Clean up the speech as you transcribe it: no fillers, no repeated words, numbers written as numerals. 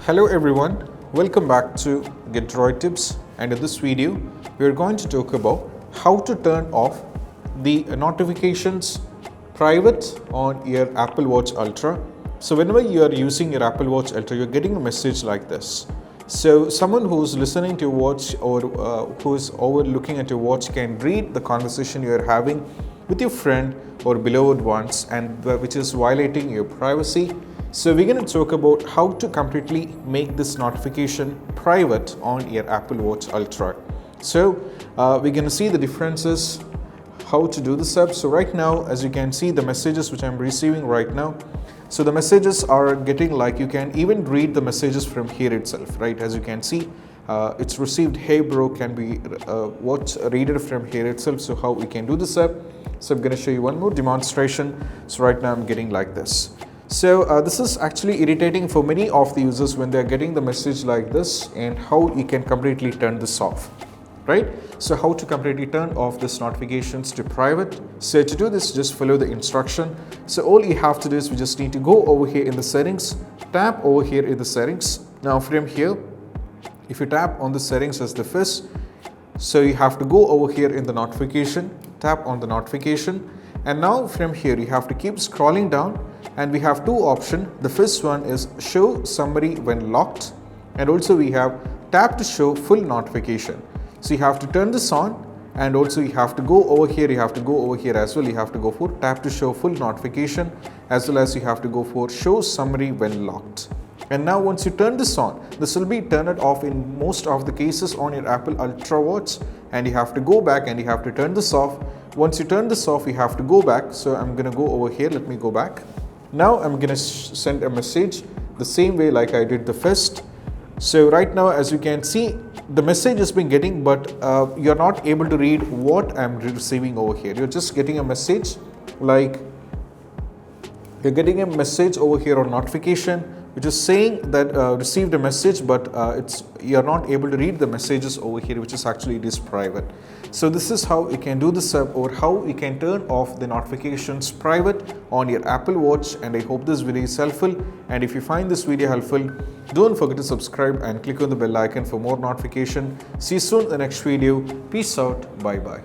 Hello everyone, welcome back to Get Droid Tips, and in this video we are going to talk about how to turn off the notifications private on your Apple Watch Ultra. So whenever you are using your Apple Watch Ultra, you're getting a message like this. So someone who's listening to your watch or who's overlooking at your watch can read the conversation you are having with your friend or beloved ones, and which is violating your privacy. So we're going to talk about how to completely make this notification private on your Apple Watch Ultra. So we're going to see the differences, how to do this up. So right now, as you can see, the messages which I'm receiving right now. So the messages are getting like, you can even read the messages from here itself, right? As you can see, it's received, hey bro, can be read it from here itself. So how we can do this up? So I'm going to show you one more demonstration. So right now I'm getting like this. So this is actually irritating for many of the users when they're getting the message like this, and how you can completely turn this off, right? So how to completely turn off this notifications to private. So to do this, just follow the instruction. So all you have to do is we just need to go over here in the settings, tap over here in the settings. Now from here, if you tap on the settings as the first, so you have to go over here in the notification, tap on the notification, and now from here you have to keep scrolling down, and we have two options. The first one is show summary when locked, and also we have tap to show full notification. So you have to turn this on, and also you have to go over here, as well. You have to go for tap to show full notification, as well as you have to go for show summary when locked. And now once you turn this on, this will be turned off in most of the cases on your Apple Ultra watch, and you have to go back and you have to turn this off. Once you turn this off, you have to go back. So I'm going to go over here, let me go back. Now I'm going to send a message the same way like I did the first. So right now, as you can see, the message has been getting, but you're not able to read what I'm receiving over here. You're just getting a message, like you're getting a message over here or notification which is saying that received a message, but you're not able to read the messages over here, which is actually it is private. So this is how you can do this up, or how you can turn off the notifications private on your Apple Watch. And I hope this video is helpful, and if you find this video helpful, don't forget to subscribe and click on the bell icon for more notification. See you soon in the next video. Peace out. Bye bye.